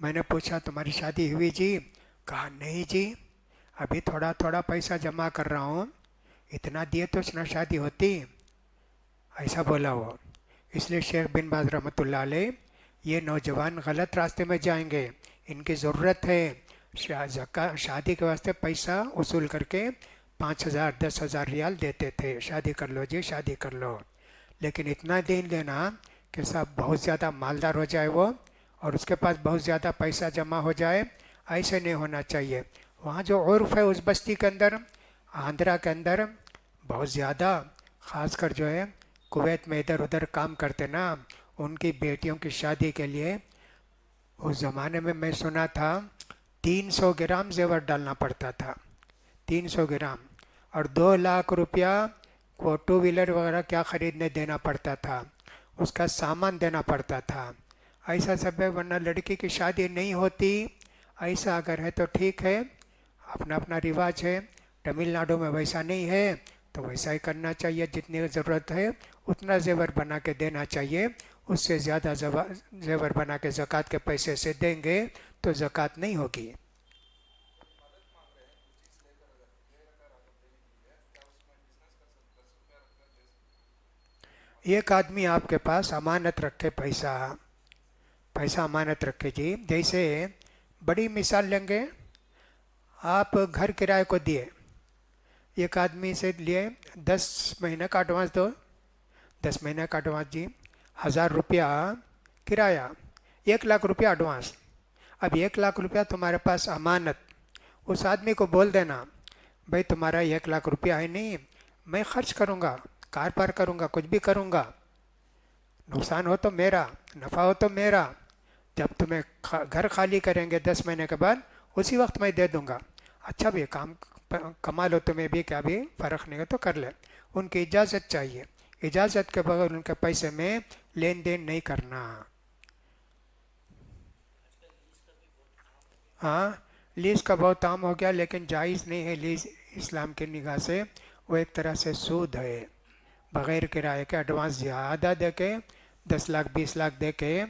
میں نے پوچھا تمہاری شادی ہوئی جی؟ کہا نہیں جی، ابھی تھوڑا تھوڑا پیسہ جمع کر رہا ہوں، اتنا دیے تو نہ شادی ہوتی، ایسا بولا وہ۔ اس لیے شیخ بن باز رحمۃ اللہ علیہ، یہ نوجوان غلط راستے میں جائیں گے، ان کی ضرورت ہے شادی کے واسطے پیسہ وصول کر کے 5,000 10,000 ریال دیتے تھے، شادی کر لو جی شادی کر لو، لیکن اتنا دین لینا کہ صاحب بہت زیادہ مالدار ہو جائے وہ، اور اس کے پاس بہت زیادہ پیسہ جمع ہو جائے، ایسے نہیں ہونا چاہیے۔ وہاں جو عرف ہے اس بستی کے اندر، آندھرا کے اندر بہت زیادہ، خاص کر جو ہے کویت میں ادھر ادھر کام کرتے نا، ان کی بیٹیوں کی شادی کے لیے اس زمانے میں میں سنا تھا 300 گرام زیور ڈالنا پڑتا تھا، 300 گرام، اور 2 لاکھ روپیہ کو ٹو ویلر وغیرہ کیا خریدنے دینا پڑتا تھا، اس کا سامان دینا پڑتا تھا۔ ایسا سب ہے، ورنہ لڑکی کی شادی نہیں ہوتی۔ ایسا اگر ہے تو ٹھیک ہے، اپنا اپنا رواج ہے، تمل ناڈو میں ویسا نہیں ہے تو ویسا ہی کرنا چاہیے، جتنی ضرورت ہے اتنا زیور بنا کے دینا چاہیے، اس سے زیادہ زیور بنا کے زکوٰۃ کے پیسے سے دیں گے تو زکوٰۃ نہیں ہوگی۔ ایک آدمی آپ کے پاس امانت رکھے پیسہ امانت رکھے جی، جیسے بڑی مثال لیں گے، آپ گھر کرائے کو دیے، ایک آدمی سے لیے 10 مہینے کا ایڈوانس دو، 10 مہینے کا ایڈوانس جی، 1,000 روپیہ کرایہ، 1 لاکھ روپیہ ایڈوانس۔ اب 1 لاکھ روپیہ تمہارے پاس امانت، اس آدمی کو بول دینا بھائی تمہارا 1 لاکھ روپیہ ہے نہیں، میں خرچ کروں گا، کار پار کروں گا، کچھ بھی کروں گا، نقصان ہو تو میرا، نفع ہو تو میرا، جب تمہیں گھر خالی کریں گے 10 مہینے کے بعد اسی وقت میں دے دوں گا۔ اچھا بھی کام کما لو، تمہیں بھی کیا بھی فرق نہیں ہے تو کر لے۔ ان کی اجازت چاہیے، اجازت کے بغیر ان کے پیسے میں لین دین نہیں کرنا۔ ہاں، لیز کا بہت عام ہو گیا، لیکن جائز نہیں ہے لیز اسلام کی نگاہ سے، وہ ایک طرح سے سود ہے۔ بغیر کرائے کے ایڈوانس زیادہ دے کے 10 لاکھ 20 لاکھ دے کے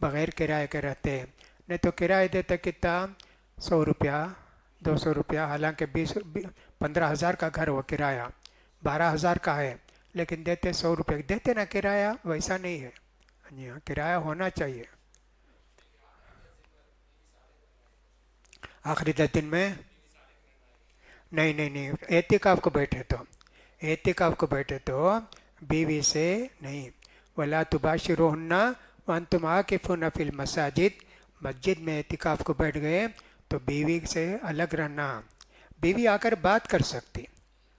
بغیر کرائے کے رہتے ہیں، نہیں تو کرائے دیتے کتنا، 100 روپیہ 200 روپیہ، حالانکہ 15,000 کا گھر وہ کرایہ 12,000 کا ہے، لیکن دیتے 100 روپیہ دیتے نا کرایہ، ویسا نہیں ہے۔ جی ہاں، کرایہ ہونا چاہیے۔ آخری 10 دن میں نہیں، اعتکاف کو بیٹھے تو، اعتکاف کو بیٹھے تو بیوی سے نہیں، ولا تباشروہن وانتم عاکفون فی المساجد، مسجد میں اعتکاف کو بیٹھ گئے تو بیوی سے الگ رہنا۔ بیوی آ کر بات کر سکتی،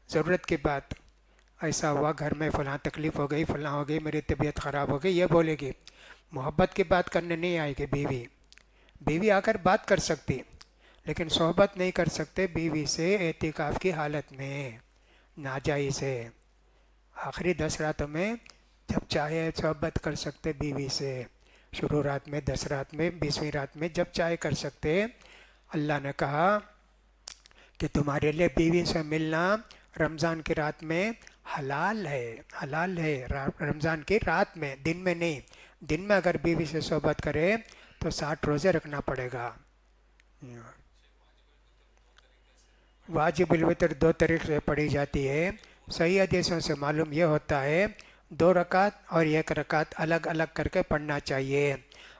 ضرورت کی بات، ایسا ہوا گھر میں فلاں تکلیف ہو گئی، فلاں ہو گئی، میری طبیعت خراب ہو گئی، یہ بولے گی، محبت کی بات کرنے نہیں آئے گی بیوی۔ بیوی آ کر بات کر سکتی، لیکن صحبت نہیں کر سکتے بیوی سے اعتکاف کی حالت میں، ناجائز ہے۔ آخری 10 راتوں میں جب چاہے صحبت کر سکتے بیوی سے، شروع رات میں، 10 رات میں، 20ویں رات میں، جب چاہے کر سکتے۔ اللہ نے کہا کہ تمہارے لیے بیوی سے ملنا رمضان کی رات میں حلال ہے، حلال ہے، رمضان کی رات میں، دن میں نہیں۔ دن میں اگر بیوی سے صحبت کرے تو 60 روزے رکھنا پڑے گا۔ واجب الوتر 2 طریقے سے پڑھی جاتی ہے، صحیح حدیثوں سے معلوم یہ ہوتا ہے 2 رکعت اور 1 رکعت الگ الگ کر کے پڑھنا چاہیے۔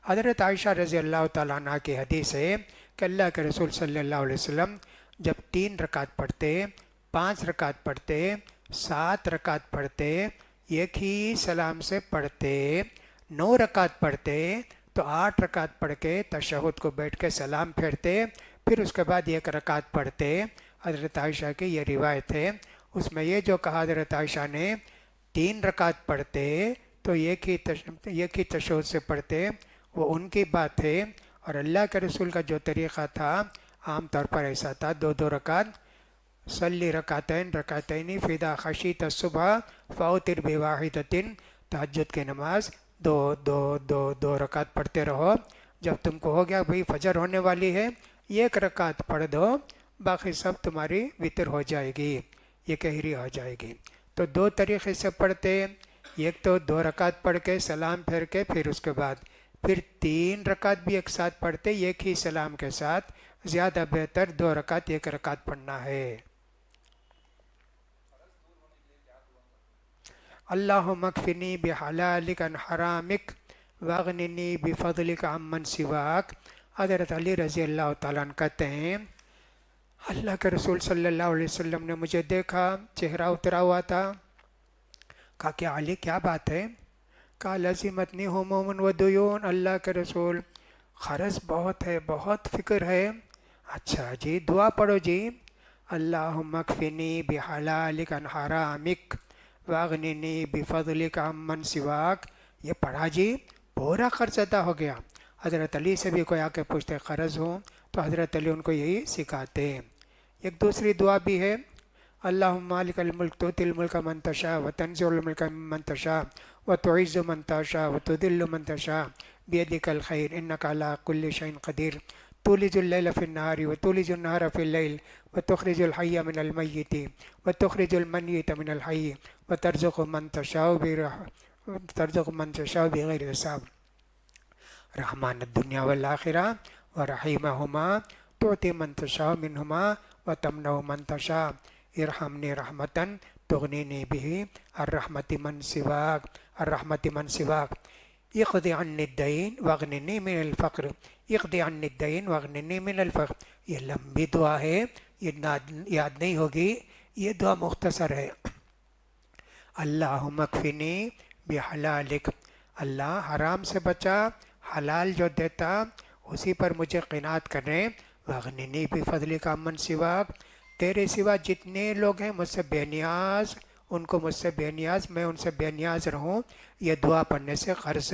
حضرت عائشہ رضی اللہ تعالیٰ عنہ کی حدیث ہے کہ اللہ کے رسول صلی اللہ علیہ وسلم جب 3 رکعت پڑھتے، 5 رکعت پڑھتے، 7 رکعت پڑھتے، ایک ہی سلام سے پڑھتے، 9 رکعت پڑھتے تو 8 رکعت پڑھ کے تشہد کو بیٹھ کے سلام پھیرتے، پھر اس کے بعد 1 رکعت پڑھتے۔ حضرت عائشہ کی یہ روایت ہے، اس میں یہ جو کہا حضرت عائشہ نے 3 رکعت پڑھتے تو ایک ہی تشہد سے پڑھتے، وہ ان کی بات ہے، اور اللہ کے رسول کا جو طریقہ تھا عام طور پر ایسا تھا 2 رکعت، صلی رکعتین رکعتین فی اذا خشیت الصبح فاوتر بواحدۃ، تہجد کی نماز 2 رکعت پڑھتے رہو، جب تم کو ہو گیا بھئی فجر ہونے والی ہے 1 رکعت پڑھ دو، باقی سب تمہاری وتر ہو جائے گی، یہ کہری ہو جائے گی۔ تو 2 طریقے سے پڑھتے، ایک تو 2 رکعت پڑھ کے سلام پھیر کے پھر اس کے بعد پھر 3 رکعت بھی ایک ساتھ پڑھتے ایک ہی سلام کے ساتھ، زیادہ بہتر 2 رکعت 1 رکعت پڑھنا ہے۔ اللہم اکفنی بحلالک عن حرامک واغننی بفضلک عمن سواک۔ حضرت علی رضی اللہ تعالیٰ عنہ کہتے ہیں اللہ کے رسول صلی اللہ علیہ وسلم نے مجھے دیکھا، چہرہ اترا ہوا تھا، کہا کہ علی کیا بات ہے؟ کہا لازمتنی ہموم و دیون، اللہ کے رسول قرض بہت ہے، بہت فکر ہے۔ اچھا جی دعا پڑھو جی، اللہم اکفنی بحلالک عن حرامک واغننی بفضلک عمن سواک۔ یہ پڑھا جی، پورا قرض ادا ہو گیا۔ حضرت علی سے بھی کوئی آ کے پوچھتے قرض ہوں تو حضرت علی ان کو یہی سکھاتے ہیں۔ ایک دوسری دعا بھی ہے، اللہم مالک الملک تؤتی الملک من تشاء وتنزع الملک ممن تشاء وتعز من تشاء وتذل من تشاء بیدک الخیر انک علی کل شیء قدیر تولج اللیل فی النہار وتولج النہار فی اللیل وتخرج الحی من المیت وتخرج المیت من الحی وترزق من تشاء بغیر حساب رحمان الدنیا والآخرہ ورحیمہما تعطی من تشاء منہما وتمنع من تشاء ارحمنی رحمتاً تغنینی به الرحمت من سواک الرحمت من سواک اقضی عنی الدین واغننی من الفقر اقضی عنی الدین واغننی من الفقر۔ یہ لمبی دعا ہے، یہ یاد نہیں ہوگی، یہ دعا مختصر ہے۔ اللہم اکفنی بحلالک، اللہ حرام سے بچا، حلال جو دیتا اسی پر مجھے قناعت کریں۔ واغننی بفضلک عمن سواک، تیرے سوا جتنے لوگ ہیں مجھ سے بے نیاز، ان کو مجھ سے بے نیاز، میں ان سے بے نیاز رہوں۔ یہ دعا پڑھنے سے قرض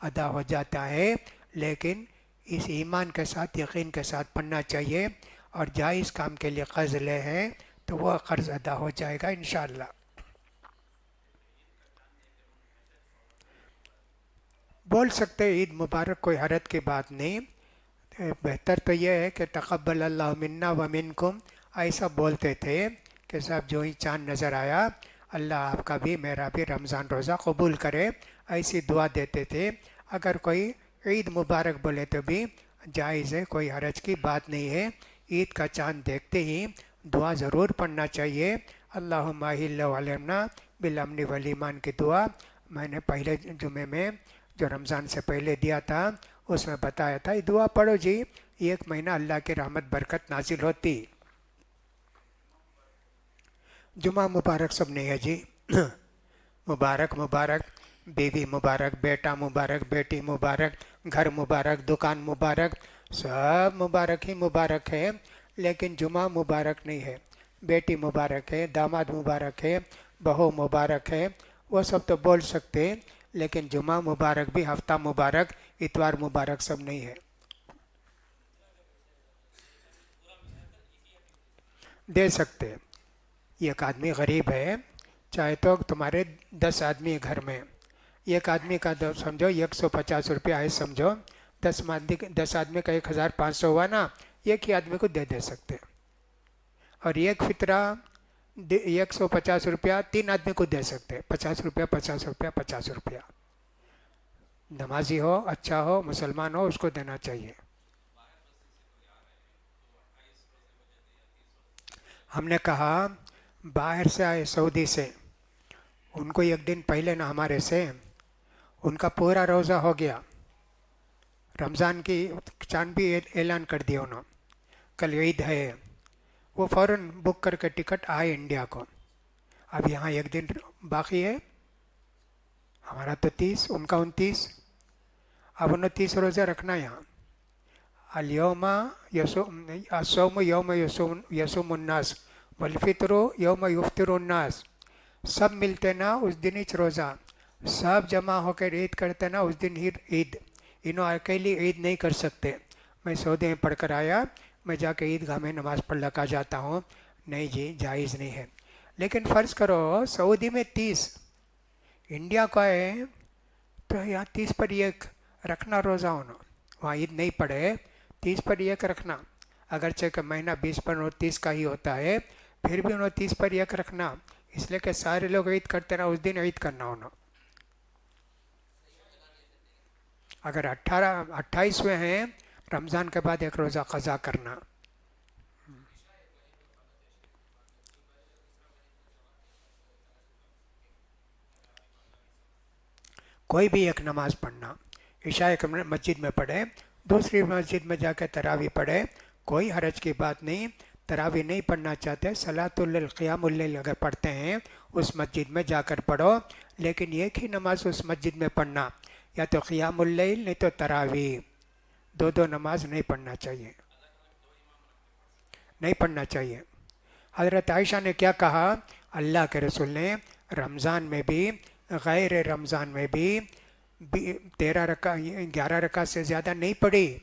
ادا ہو جاتا ہے، لیکن اس ایمان کے ساتھ، یقین کے ساتھ پڑھنا چاہیے، اور جائز کام کے لیے قرض لے ہیں تو وہ قرض ادا ہو جائے گا انشاءاللہ۔ بول سکتے عید مبارک، کوئی حرج کی بات نہیں، بہتر تو یہ ہے کہ تقبل اللہ منا و منکم، ایسا بولتے تھے کہ صاحب جو ہی چاند نظر آیا اللہ آپ کا بھی میرا بھی رمضان روزہ قبول کرے، ایسی دعا دیتے تھے۔ اگر کوئی عید مبارک بولے تو بھی جائز ہے، کوئی حرج کی بات نہیں ہے۔ عید کا چاند دیکھتے ہی دعا ضرور پڑھنا چاہیے، اللہم اہل علینا بالامن والایمان کی دعا میں نے پہلے جمعے میں جو رمضان سے پہلے دیا تھا اس میں بتایا تھا، یہ دعا پڑھو جی، ایک مہینہ اللہ کی رحمت برکت نازل ہوتی۔ جمعہ مبارک سب نہیں ہے جی، مبارک مبارک، بیوی مبارک، بیٹا مبارک، بیٹی مبارک، گھر مبارک، دکان مبارک، سب مبارک ہی مبارک ہے، لیکن جمعہ مبارک نہیں ہے۔ بیٹی مبارک ہے، داماد مبارک ہے، بہو مبارک ہے، وہ سب تو بول سکتے ہیں، لیکن جمعہ مبارک بھی، ہفتہ مبارک، اتوار مبارک سب نہیں ہے۔ دے سکتے، ایک آدمی غریب ہے، چاہے تو تمہارے 10 آدمی گھر میں، ایک آدمی کا سمجھو 150 روپیہ ہے، سمجھو 10 آدمی کا 1500 ہوا نا، ایک ہی آدمی کو دے سکتے، اور ایک فطرہ 150 روپیہ 3 آدمی کو دے سکتے، 50 روپیہ 50 روپیہ 50 روپیہ، نمازی ہو، اچھا ہو، مسلمان ہو، اس کو دینا چاہیے۔ ہم نے کہا باہر سے آئے سعودی سے، ان کو ایک دن پہلے نہ ہمارے سے ان کا پورا روزہ ہو گیا، رمضان کی چاند بھی اعلان کر دیا انہوں، کل عید ہے، وہ فوراً بک کر کے ٹکٹ آئے انڈیا کو۔ اب یہاں ایک دن باقی ہے، ہمارا تو 30، ان کا 29، اب 29 روزہ رکھنا یہاں۔ اليوم الصوم یوم یصوم الناس والفطر یوم یفطر الناس، سب ملتے نا اس دن ہی روزہ، سب جمع ہو کر عید کرتے نا اس دن ہی عید، انہوں اکیلی عید نہیں کر سکتے۔ میں سعودی میں پڑھ کر آیا، میں جا کے عید گاہ میں نماز پڑھ لگا جاتا ہوں، نہیں جی جائز نہیں ہے۔ لیکن فرض کرو سعودی میں 30، انڈیا کا ہے تو یہاں 30 پر ایک رکھنا روزہ ہونا، وہاں عید نہیں پڑھے 30 پر ایک رکھنا، اگرچہ کہ مہینہ 20 پر 29 کا ہی ہوتا ہے، پھر بھی 29 پر ایک رکھنا، اس لیے کہ سارے لوگ عید کرتے رہا، اس دن عید کرنا ہونا۔ اگر 28ویں ہیں رمضان کے بعد ایک روزہ قضا کرنا. کوئی بھی ایک نماز پڑھنا، عشاء ایک مسجد میں پڑھے، دوسری مسجد میں جا کے تراویح پڑھے، کوئی حرج کی بات نہیں. تراویح نہیں پڑھنا چاہتے، صلاۃ اللیل قیام اللیل اگر پڑھتے ہیں اس مسجد میں جا کر پڑھو، لیکن ایک ہی نماز اس مسجد میں پڑھنا، یا تو قیام اللیل نہیں تو تراویح، دو نماز نہیں پڑھنا چاہیے، نہیں پڑھنا چاہیے. حضرت عائشہ نے کیا کہا؟ اللہ کے رسول نے رمضان میں بھی غیر رمضان میں بھی 11 رکعت سے زیادہ نہیں پڑھی.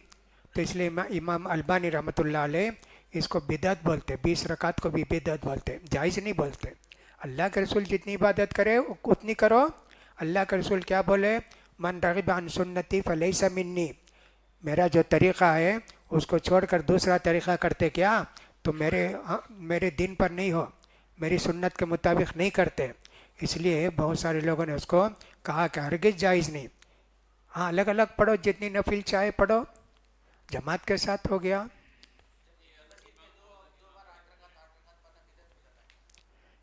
تو اس لیے امام البانی رحمۃ اللہ علیہ اس کو بدعت بولتے، 20 رکعت کو بھی بدعت بولتے، جائز نہیں بولتے. اللہ کے رسول جتنی عبادت کرے اتنی کرو. اللہ کے رسول کیا بولے؟ من رغب عن سنتی فلیس منی، میرا جو طریقہ ہے اس کو چھوڑ کر دوسرا طریقہ کرتے کیا تو میرے دین پر نہیں ہو، میری سنت کے مطابق نہیں کرتے. اس لیے بہت سارے لوگوں نے اس کو کہا کہ ہرگز جائز نہیں. ہاں الگ الگ پڑھو، جتنی نفل چاہے پڑھو، جماعت کے ساتھ ہو گیا.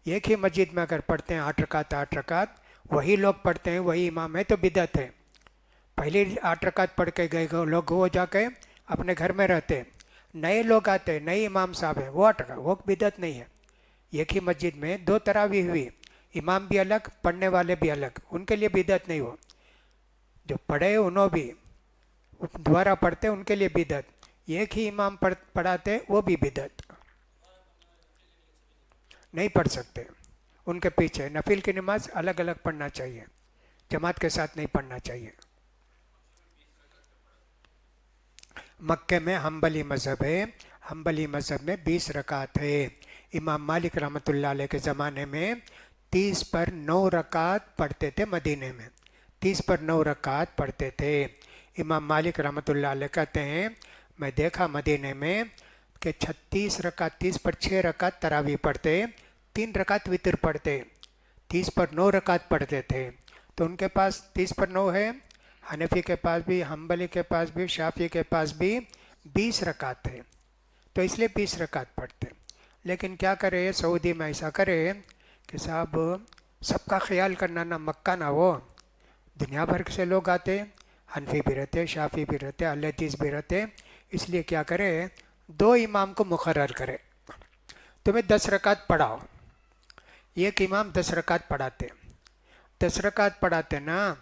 ایک ہی مسجد میں اگر پڑھتے ہیں 8 رکعت وہی لوگ پڑھتے ہیں، وہی امام ہے تو بدعت ہے. پہلی 8 رکعت پڑھ کے گئے لوگ وہ جا کے اپنے گھر میں رہتے، نئے لوگ آتے، نئے امام صاحب ہیں، وہ 8 رکعت، وہ بدعت نہیں ہے. ایک ہی مسجد میں 2 تراویح ہوئی، امام بھی الگ پڑھنے والے بھی الگ، ان کے لیے بدعت نہیں ہو. جو پڑھے انہوں بھی دوبارہ پڑھتے ان کے لیے بدعت، ایک ہی امام پڑھاتے وہ بھی بدعت، نہیں پڑھ سکتے. ان کے پیچھے نفل کی نماز الگ الگ پڑھنا چاہیے، جماعت کے ساتھ نہیں پڑھنا چاہیے. مکے میں حنبلی مذہب ہے، حنبلی مذہب میں 20 رکعت ہے. امام مالک رحمۃ اللہ علیہ کے زمانے میں 30 پر 9 رکعت پڑھتے تھے، مدینے میں 30 پر 9 رکعت پڑھتے تھے. امام مالک رحمۃ اللہ علیہ کہتے ہیں میں دیکھا مدینے میں کہ 36 رکعت 30 پر 6 رکعت تراویح پڑھتے، 3 رکعت وتر پڑھتے، 30 پر 9 رکعت پڑھتے تھے. تو ان کے پاس 30 پر 9 ہے، حنفی کے پاس بھی، حنبلی کے پاس بھی، شافعی کے پاس بھی 20 رکعت ہے، تو اس لیے 20 رکعت پڑھتے. لیکن کیا کرے سعودی میں ایسا کرے کہ صاحب سب کا خیال کرنا، نہ مکہ نہ وہ، دنیا بھر سے لوگ آتے، حنفی بھی رہتے، شافعی بھی رہتے، اہل حدیث بھی رہتے. اس لیے کیا کرے 2 امام کو مقرر کرے، تمہیں 10 رکعت پڑھاؤ. ایک امام 10 رکعت پڑھاتے، 10 رکعت پڑھاتے نا،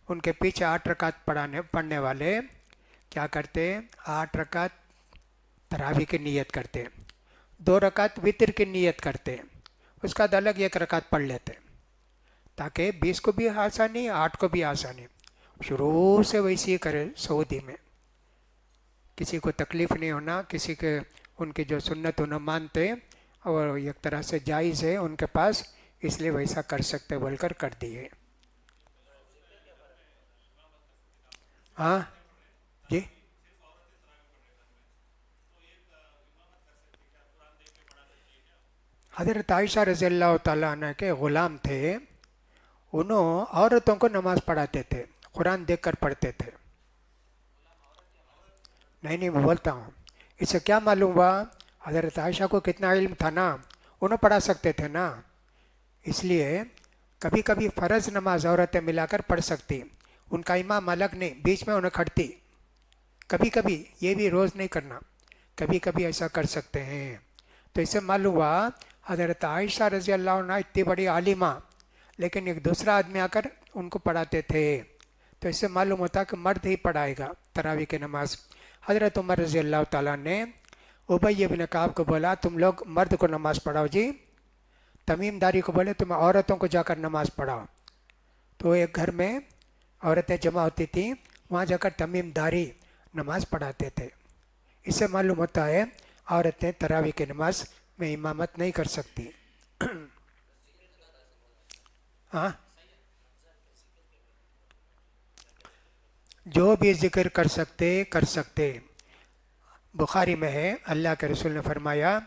ان کے پیچھے 8 رکعت پڑھنے والے کیا کرتے 8 رکعت تراویح کی نیت کرتے، 2 رکعت وتر کی نیت کرتے، اس کا الگ 1 رکعت پڑھ لیتے، تاکہ 20 کو بھی آسانی 8 کو بھی آسانی. شروع سے ویسے ہی کرے سعودی میں، کسی کو تکلیف نہیں ہونا، کسی کے ان کی جو سنت انہیں مانتے اور ایک طرح سے جائز ہے ان کے پاس، اس لیے ویسا کر سکتے بول کر کر دیے. ہاں جی، حضرت عائشہ رضی اللہ تعالیٰ عنہ کے غلام تھے، انہوں عورتوں کو نماز پڑھاتے تھے، قرآن دیکھ کر پڑھتے تھے. نہیں میں بولتا ہوں، اس سے کیا معلوم ہوا حضرت عائشہ کو کتنا علم تھا نا، انہوں پڑھا سکتے تھے نا. اس لیے کبھی کبھی فرض نماز عورتیں ملا کر پڑھ سکتی، ان کا امام الگ نہیں، بیچ میں انہیں کھڑتی. کبھی کبھی، یہ بھی روز نہیں کرنا، کبھی کبھی ایسا کر سکتے ہیں. تو اس سے معلوم ہوا حضرت عائشہ رضی اللہ عنہ اتنی بڑی عالمہ، لیکن ایک دوسرا آدمی آ کر ان کو پڑھاتے تھے. تو اس سے معلوم ہوتا کہ مرد ہی پڑھائے گا تراویح کی نماز. حضرت عمر رضی اللہ تعالیٰ نے ابی بن کعب کو بولا تم لوگ مرد کو نماز پڑھاؤ جی، تمیم داری کو بولے تم عورتوں کو جا کر نماز پڑھاؤ. تو ایک گھر میں عورتیں جمع ہوتی تھیں، وہاں جا کر تمیم داری نماز پڑھاتے تھے. اس سے معلوم ہوتا ہے عورتیں تراویح کی نماز میں امامت نہیں کر سکتی. ہاں جو بھی ذکر کر سکتے. بخاری میں ہے اللہ کے رسول نے فرمایا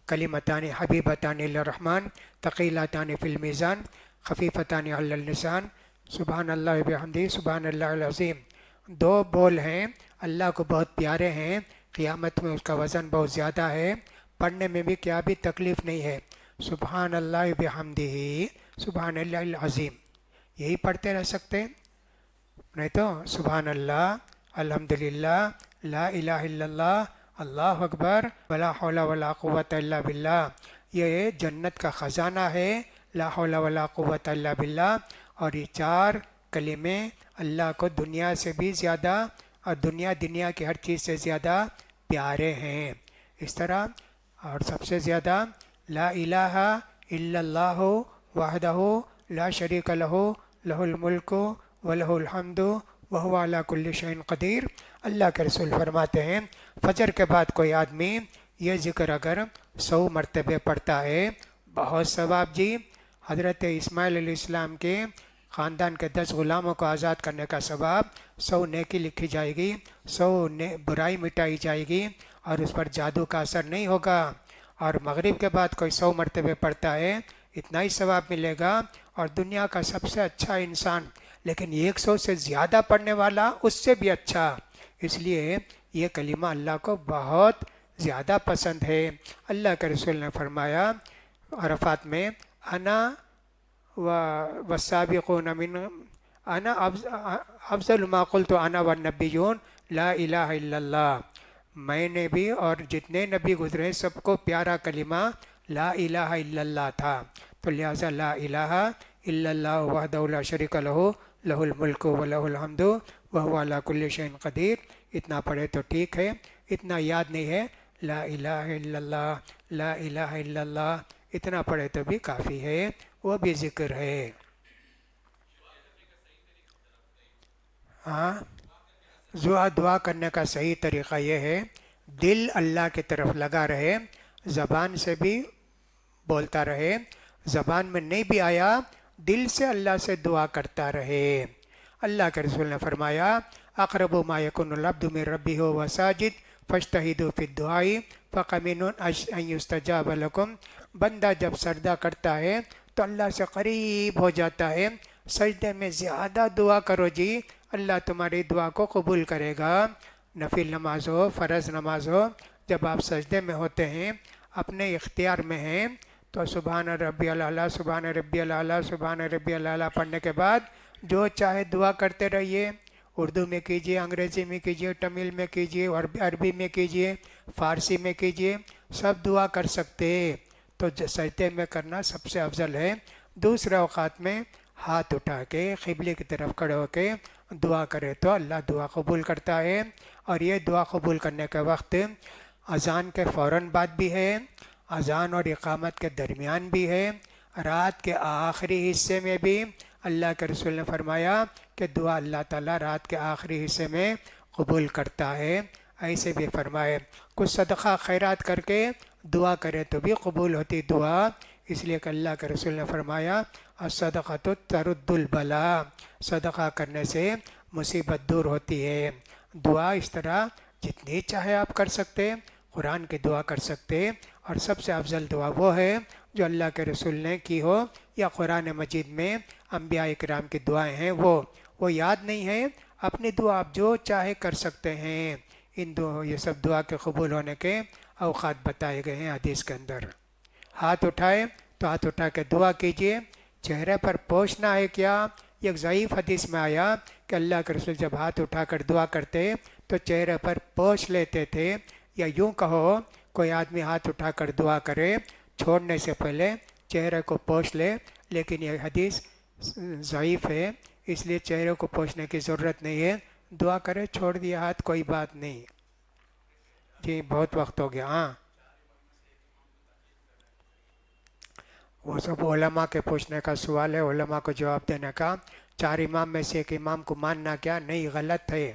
کلمتان حبیبتان الرحمن ثقیلتان فی المیزان خفیفتان علی اللسان سبحان اللہ بحمدہ سبحان اللہ العظیم دو بول ہیں اللہ کو بہت پیارے ہیں، قیامت میں اس کا وزن بہت زیادہ ہے، پڑھنے میں بھی کیا بھی تکلیف نہیں ہے، سبحان اللہ بحمدہ، سبحان اللہ العظیم، یہی پڑھتے رہ سکتے ہیں، نہیں تو سبحان اللہ، الحمدللہ، لا الہ الا اللہ، اللہ اکبر، ولا حول ولا قوت الا باللہ، یہ جنت کا خزانہ ہے، لا حول ولا قوت الا باللہ، اور یہ چار کلمے اللہ کو دنیا سے بھی زیادہ اور دنیا کی ہر چیز سے زیادہ پیارے ہیں، اس طرح، اور سب سے زیادہ لا الہ الا اللہ وحدہ لا شریک لہ، لہ الملک وَلَهُ الْحَمْدُ وَهُوَ عَلَى كُلِّ شَيْءٍ قدیر۔ اللہ کے رسول فرماتے ہیں فجر کے بعد کوئی آدمی یہ ذکر اگر 100 مرتبے پڑھتا ہے، بہت ثواب جی، حضرت اسماعیل علیہ السلام کے خاندان کے 10 غلاموں کو آزاد کرنے کا ثواب، 100 نیکی لکھی جائے گی، 100 برائی مٹائی جائے گی، اور اس پر جادو کا اثر نہیں ہوگا، اور مغرب کے بعد کوئی 100 مرتبے پڑھتا ہے، اتنا ہی ثواب ملے گا، اور دنیا کا سب سے اچھا انسان، لیکن 100 سے زیادہ پڑھنے والا اس سے بھی اچھا، اس لیے یہ کلمہ اللہ کو بہت زیادہ پسند ہے۔ اللہ کے رسول نے فرمایا عرفات میں، انا والسابقون من انا افضل ما قلت انا والنبیون لا الہ الا اللہ، میں نے بھی اور جتنے نبی گزرے سب کو پیارا کلمہ لا الہ الا اللہ تھا، تو لہٰذا لا الہ الا اللہ وحدہ لا شریک لہ، لہ الملک ولہ الحمد وہو علی کل شیء قدیر، اتنا پڑھے تو ٹھیک ہے، اتنا یاد نہیں ہے، لا الہ الا اللہ، لا الہ الا اللہ، اتنا پڑھے تو بھی کافی ہے، وہ بھی ذکر ہے۔ ہاں، دعا کرنے کا صحیح طریقہ یہ ہے، دل اللہ کی طرف لگا رہے، زبان سے بھی بولتا رہے، زبان میں نہیں بھی آیا، دل سے اللہ سے دعا کرتا رہے۔ اللہ کے رسول نے فرمایا اقرب ما یکون العبد من ربہ وہو ساجد فاجتہدوا فی الدعاء فقمن ان یستجاب لکم، بندہ جب سجدہ کرتا ہے تو اللہ سے قریب ہو جاتا ہے، سجدے میں زیادہ دعا کرو جی، اللہ تمہاری دعا کو قبول کرے گا۔ نفل نماز ہو، فرض نماز ہو، جب آپ سجدے میں ہوتے ہیں، اپنے اختیار میں ہیں، تو سبحان ربی الاعلیٰ، سبحان ربی الاعلیٰ، سبحان ربی الاعلیٰ پڑھنے کے بعد جو چاہے دعا کرتے رہیے، اردو میں کیجیے، انگریزی میں کیجیے، تمل میں کیجیے، عربی میں کیجیے، فارسی میں کیجیے، سب دعا کر سکتے، تو سجدے میں کرنا سب سے افضل ہے۔ دوسرے اوقات میں ہاتھ اٹھا کے قبلے کی طرف کھڑے ہو کے دعا کرے تو اللہ دعا قبول کرتا ہے، اور یہ دعا قبول کرنے کے وقت اذان کے فوراً بعد بھی ہے، اذان اور اقامت کے درمیان بھی ہے، رات کے آخری حصے میں بھی اللہ کے رسول نے فرمایا کہ دعا اللہ تعالیٰ رات کے آخری حصے میں قبول کرتا ہے، ایسے بھی فرمائے۔ کچھ صدقہ خیرات کر کے دعا کرے تو بھی قبول ہوتی دعا، اس لیے کہ اللہ کے رسول نے فرمایا الصدقۃ ترد البلاء، صدقہ کرنے سے مصیبت دور ہوتی ہے۔ دعا اس طرح جتنی چاہے آپ کر سکتے، قرآن کی دعا کر سکتے، اور سب سے افضل دعا وہ ہے جو اللہ کے رسول نے کی ہو، یا قرآن مجید میں انبیاء اکرام کی دعائیں ہیں، وہ یاد نہیں ہے، اپنی دعا آپ جو چاہے کر سکتے ہیں۔ یہ سب دعا کے قبول ہونے کے اوقات بتائے گئے ہیں حدیث کے اندر۔ ہاتھ اٹھائے تو ہاتھ اٹھا کے دعا کیجیے، چہرے پر پوچھنا ہے کیا؟ ایک ضعیف حدیث میں آیا کہ اللہ کے رسول جب ہاتھ اٹھا کر دعا کرتے تو چہرے پر پوچھ لیتے تھے، یا یوں کہو کوئی آدمی ہاتھ اٹھا کر دعا کرے چھوڑنے سے پہلے چہرے کو پوچھ لے، لیکن یہ حدیث ضعیف ہے، اس لیے چہرے کو پوچھنے کی ضرورت نہیں ہے، دعا کرے چھوڑ دیا ہاتھ کوئی بات نہیں۔ جی بہت وقت ہو گیا۔ ہاں، وہ سب علماء کے پوچھنے کا سوال ہے، علماء کو جواب دینے کا۔ 4 امام میں سے ایک امام کو ماننا کیا نہیں، غلط ہے،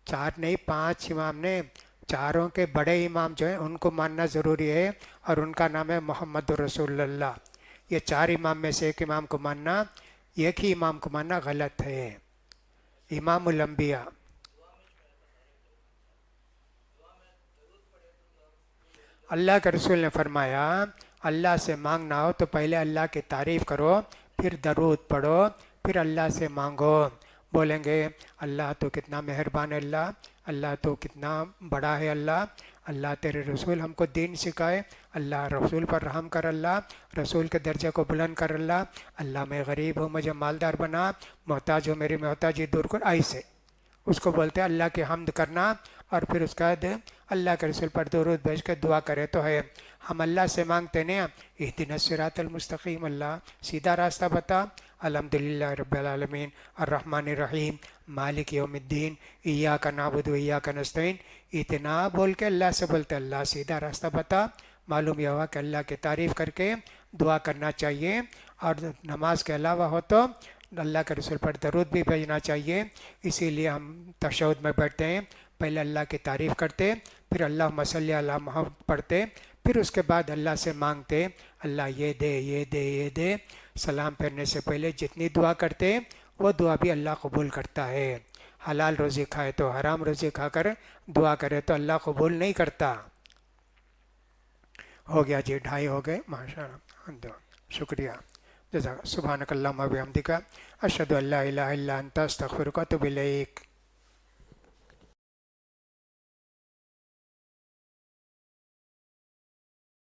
4 نہیں 5 امام نے، چاروں کے بڑے امام جو ہیں ان کو ماننا ضروری ہے، اور ان کا نام ہے محمد رسول اللہ۔ یہ 4 امام میں سے ایک امام کو ماننا، ایک ہی امام کو ماننا غلط ہے، امام الانبیاء۔ اللہ کے رسول نے فرمایا اللہ سے مانگنا ہو تو پہلے اللہ کی تعریف کرو، پھر درود پڑھو، پھر اللہ سے مانگو۔ بولیں گے اللہ تو کتنا مہربان ہے، اللہ اللہ تو کتنا بڑا ہے، اللہ اللہ تیرے رسول ہم کو دین سکھائے، اللہ رسول پر رحم کر، اللہ رسول کے درجے کو بلند کر، اللہ اللہ میں غریب ہوں مجھے مالدار بنا، محتاج ہوں میری محتاجی دور کر، ایسے اس کو بولتے ہیں اللہ کی حمد کرنا۔ اور پھر اس کے بعد اللہ کے رسول پر درود بھیج کے دعا کرے تو ہے۔ ہم اللہ سے مانگتے نہیں اہدنا الصراط المستقیم، اللہ سیدھا راستہ بتا، الحمدللہ رب العالمین الرحمن الرحیم مالک یوم الدین ایاک نعبد و ایاک نستعین، اتنا بول کے اللہ سے بولتے اللہ سیدھا راستہ بتا۔ معلوم یہ ہوا کہ اللہ کی تعریف کر کے دعا کرنا چاہیے، اور نماز کے علاوہ ہو تو اللہ کے رسول پر درود بھی بھیجنا چاہیے۔ اسی لیے ہم تشہد میں بیٹھتے ہیں، پہلے اللہ کی تعریف کرتے، پھر اللہم صلی علی محمد پڑھتے، پھر اس کے بعد اللہ سے مانگتے اللہ یہ دے یہ دے یہ دے۔ سلام پھیرنے سے پہلے جتنی دعا کرتے وہ دعا بھی اللہ قبول کرتا ہے۔ حلال روزی کھائے تو حرام روزی کھا کر دعا کرے تو اللہ قبول نہیں کرتا۔ ہو گیا جی، 2:30 ہو گئے، ماشاء اللہ، شکریہ، جزاک سبحانک اللہم و بحمدک اشہد ان لا الہ الا انت استغفرک و اتوب الیک۔